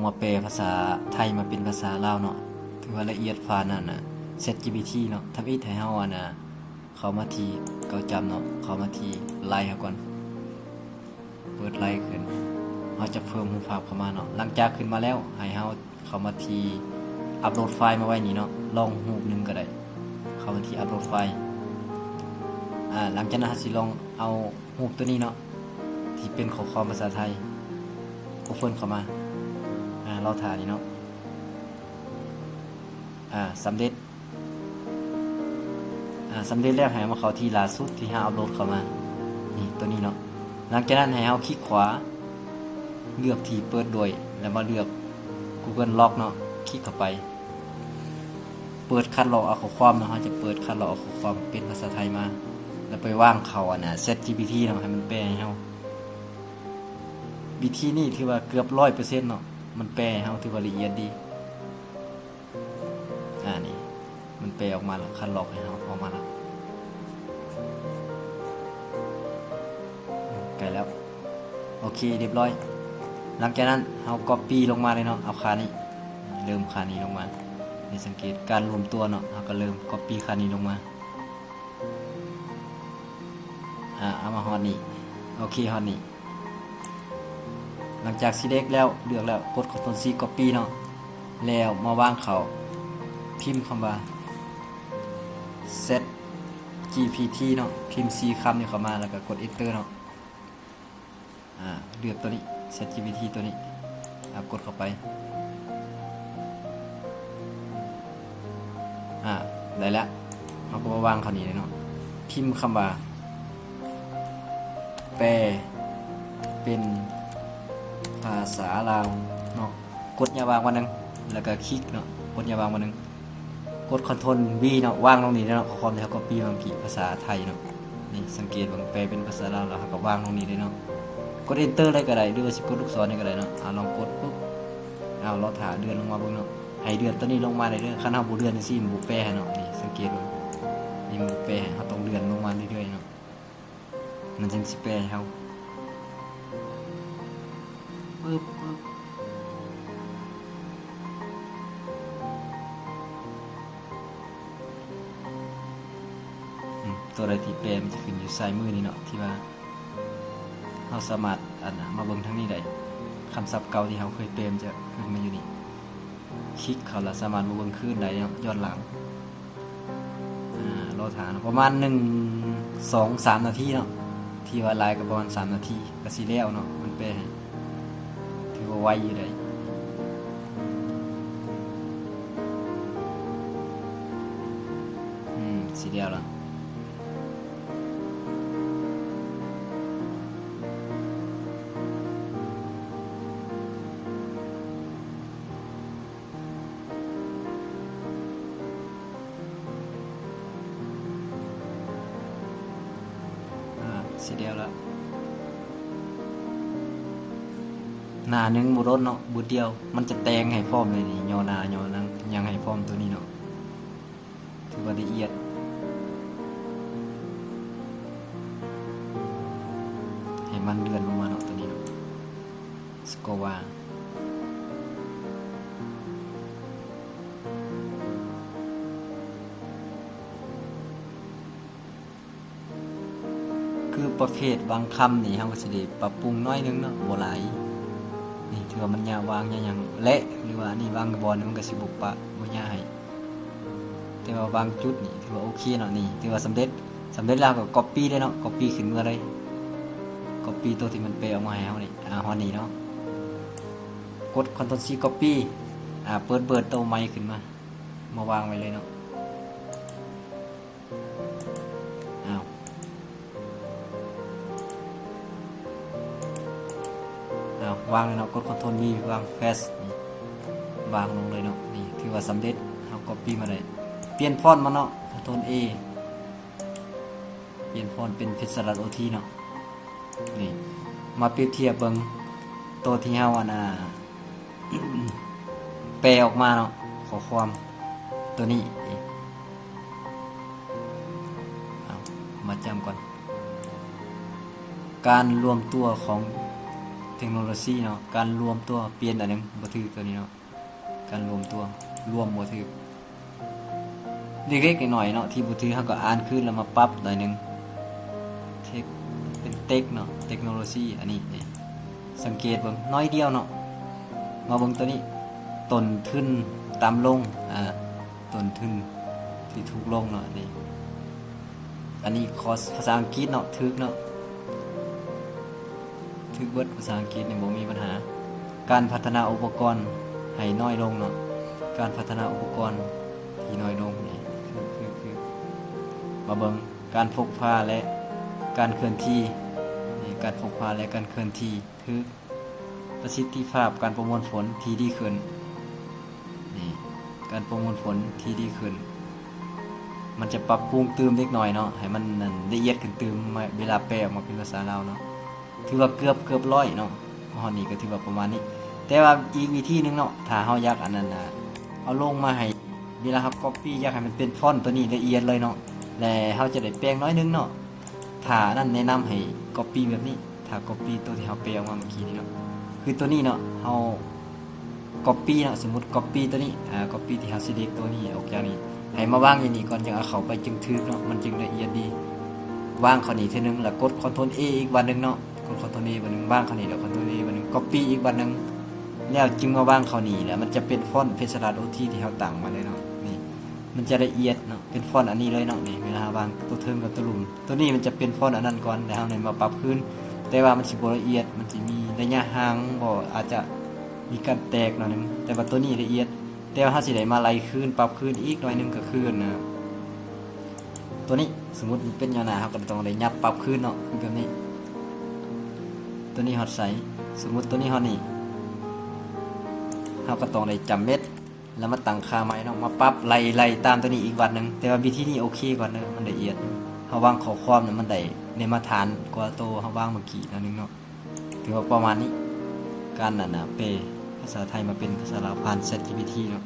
มาแปลภาษาไทยมาเป็นภาษาลาวเนาะถือว่าละเอียดฟ้านั่นน่ะ ChatGPT เนาะทำอีกให้เฮาเข้ามาที่เก่าจำเนาะเข้ามาที่ไลน์เฮาก่อนเปิดไลน์ขึ้นเฮาจะเพิ่มรูปภาพเข้ามาเนาะหลังจากขึ้นมาแล้วให้เฮาเข้ามาที่อัปโหลดไฟล์มาไว้นี่เนาะลองรูปนึงก็ได้เข้ามาที่อัปโหลดไฟล์หลังจากนั้นเฮาสิลองเอารูปตัวนี้เนาะที่เป็นข้อความภาษาไทยโอเพ่นเข้ามาเราถ่ายนี่เนาะสำเร็จแล้วให้มาเข้าที่ล่าสุดที่เราอัปโหลดเข้ามานี่ตัวนี้เนาะหลังจากนั้นให้เราคลิกขวาเลือกที่เปิดด้วยแล้วมาเลือก Google Lock เนาะคลิกเข้าไปเปิดคัดลอกเอาข้อความเนาะเราจะเปิดคัดลอกเอาข้อความเป็นภาษาไทยมาแล้วไปวางเขาChatGPT เนาะให้มันแปลให้เราวิธีนี้ถือว่าเกือบ 100% เนาะมันแปลให้เราถือว่าละเอียดดีนี่มันแปลออกมาแล้วคัดลอกให้เราออกมาแล้วใกล้แล้วโอเคเรียบร้อยหลังจากนั้นเรา copy ลงมาเลยเนาะเอาค่านี้เริ่มค่านี้ลงมานี่สังเกตการรวมตัวเนาะเราก็เริ่ม copy ค่านี้ลงมาเอามาฮอดนี่โอเคฮอดนี่หลังจาก select แล้วเลือกแล้วกด Ctrl C copy เนาะแล้วมาวางเขาพิมพ์คำว่า set GPT เนาะพิมพ์ C คำนี้เข้ามาแล้วก็กด enter เนาะเลือกตัวนี้ set GPT ตัวนี้กดเข้าไปได้แล้วเราก็มาวางคำนี้เลยเนาะพิมพ์คำว่าแปลเป็นภาษาลาวเนาะกดอย่าวางวันนึงแล้วก็คลิกเนาะกดอย่าวางวันนึงกด Ctrl V เนาะวางตรงนี้เนาะข้อความที่เขา copy มากี่ภาษาไทยเนาะนี่สังเกตว่าแปลเป็นภาษาลาวแล้วเขาก็วางตรงนี้เลยเนาะกด enter เลยก็ได้หรือว่าสิกดลูกศรนี่ก็ได้เนาะลองกดปุ๊บเราถ่าเดือนลงมาเบิ่งเนาะให้เดือนตัวนี้ลงมาได้เด้อคันเฮาบ่เดือนจังซี่มันบ่แปลให้เนาะนี่สังเกตว่านี่มันบ่แปลให้เฮาต้องเดือนลงมาเรื่อยๆเนาะมันจึงสิแปลให้เฮาปึ๊บตัวใดที่แปลมันจะขึ้นอยู่ซ้ายมือนี่เนาะที่ว่าเราสามารถมาเบิ่งทางนี้ได้คำศัพท์เก่าที่เราเคยแปลมันจะขึ้นมาอยู่นี่คลิกเขาแล้วสามารถมาเบิ่งคืนได้ย้อนหลังรอทานประมาณ1-2-3 นาทีเนาะที่ว่าไลน์ก็ประมาณ3 นาทีก็สิแล้วเนาะมันแปลถือว่าไวอยู่ได้สิแล้วล่ะสีเดียวแล้วหน้านึงบุรถเนาะบุเดียวมันจะแตงให้พร้อมเลยนี่ย่อหน้าย่อนังยังให้พร้อมตัวนี้เนาะถือว่าละเอียดให้มันเดือนลงมาเนาะตัวนี้เนาะสโกวาคือประเภทบางคำนี่เราก็สิได้ปรับปรุงน้อยนึงเนาะบ่หลายนี่ถือว่ามันยาววางอย่างเละหรือว่านี่วางบอลมันก็สิบุปะบ่ยายแต่ว่าบางจุดนี่ถือว่าโอเคเนาะนี่ถือว่าสำเร็จแล้วก็ copy ได้เนาะ copy ขึ้นเมื่อไร copy ตัวที่มันแปลออกมาให้เฮานี่ฮอดนี่เนาะกด Ctrl C copy เปิดตัวใหม่ขึ้นมาวางไว้เลยเนาะวางเลยเนาะกด Ctrl V วาง Fast วางลงเลยเนาะนี่ถือว่าสำเร็จเรา copy มาได้เปลี่ยนฟอนต์มาเนาะ Ctrl A เปลี่ยนฟอนต์เป็นเพชรสลัด OT เนาะนี่มาเปรียบเทียบเบิ่งตัวที่เฮาแปลออกมาเนาะขอความตัวนี้มาจำก่อนการรวมตัวของ เทคโนโลยีเนาะการรวมตัวเปลี่ยนอันนึงบ่ถือตัวนี้เนาะการรวมตัวรวมบ่ถือเล็กๆน้อยๆเนาะที่บ่ถือเฮาก็อ่านคืนแล้วมาปรับหน่อยนึงเทคเป็นเทคเนาะเทคโนโลยีอันนี้นี่สังเกตเบิ่งน้อยเดียวเนาะมาเบิ่งตัวนี้ต้นทุนต่ำลงต้นทุนที่ถูกลงเนาะนี่อันนี้คอร์สภาษาอังกฤษเนาะถึกเนาะถึกเบิดภาษาอังกฤษนี่บ่มีปัญหาการพัฒนาอุปกรณ์ให้น้อยลงเนาะการพัฒนาอุปกรณ์ที่น้อยลงนี่คือมาเบิ่งการพกพาและการเคลื่อนที่นี่การพกพาและการเคลื่อนที่คือประสิทธิภาพการประมวลผลที่ดีขึ้นนี่การประมวลผลที่ดีขึ้นมันจะปรับปรุงเติมเล็กน้อยเนาะให้มันนั่นละเอียดขึ้นเติมเวลาแปลออกมาเป็นภาษาลาวเนาะถือว่าเกือบ100เนาะฮอดนี้ก็ถือว่าประมาณนี้แต่ว่าอีกวิธีนึงเนาะถ้าเฮาอยากอันนั้นเอาลงมาให้เวลาเฮา copy อยากให้มันเป็นฟอนต์ตัวนี้ละเอียดเลยเนาะแล้วเฮาจะได้แปลงน้อยนึงเนาะถ้านั่นแนะนำให้ copy แบบนี้ถ้า copy ตัวที่เฮาแปลออกมาเมื่อกี้นี้เนาะคือตัวนี้เนาะเฮา copy เนาะสมมุติ copy ตัวนี้copy ที่เฮา select ตัวนี้ออกจากนี้ให้มาวางอย่างนี้ก่อนจังเอาเข้าไปจึงถึกเนาะมันจึงละเอียดดีวางเข้านี่ทีนึงแล้วกด Ctrl A อีกวันนึงเนาะกด Ctrl A วันนึงวางเข้านี่แล้ว Ctrl A วันนึง copy อีกวันนึงแล้วจึงมาวางเข้านี่แล้วมันจะเป็นฟอนต์เพชรราช OT ที่เฮาตั้งมาเลยเนาะนี่มันจะละเอียดเนาะเป็นฟอนต์อันนี้เลยเนาะนี่เวลาวางตัวเทิงกับตัวหลุมตัวนี้มันจะเป็นฟอนต์อันนั้นก่อนแล้วเฮาเนี่ยมาปรับขึ้นแต่ว่ามันสิบ่ละเอียดมันสิมีระยะห่างบ่อาจจะมีการแตกหน่อยนึงแต่ว่าตัวนี้ละเอียดแต่ว่าเฮาสิได้มาไล่คืนปรับคืนอีกหน่อยนึงก็คืนนะตัวนี้สมมุติมันเป็นยาวหน้าเฮาก็ต้องได้ยับปรับคืนเนาะคือแบบนี้ตัวนี้ฮอดใสสมมุติตัวนี้ฮอดนี่เฮาก็ต้องได้จำเม็ดแล้วมาตั้งค่าใหม่เนาะมาปรับไล่ตามตัวนี้อีกวันนึงแต่ว่าวิธีนี้โอเคกว่าเด้อมันละเอียดเฮาวางข้อความเนี่ยมันได้ในมาตรฐานกว่าโตเฮาวางเมื่อกี้นั่นนึงเนาะถือว่าประมาณนี้การนั่นน่ะเปภาษาไทยมาเป็นภาษาลาวผ่าน ChatGPT เนาะ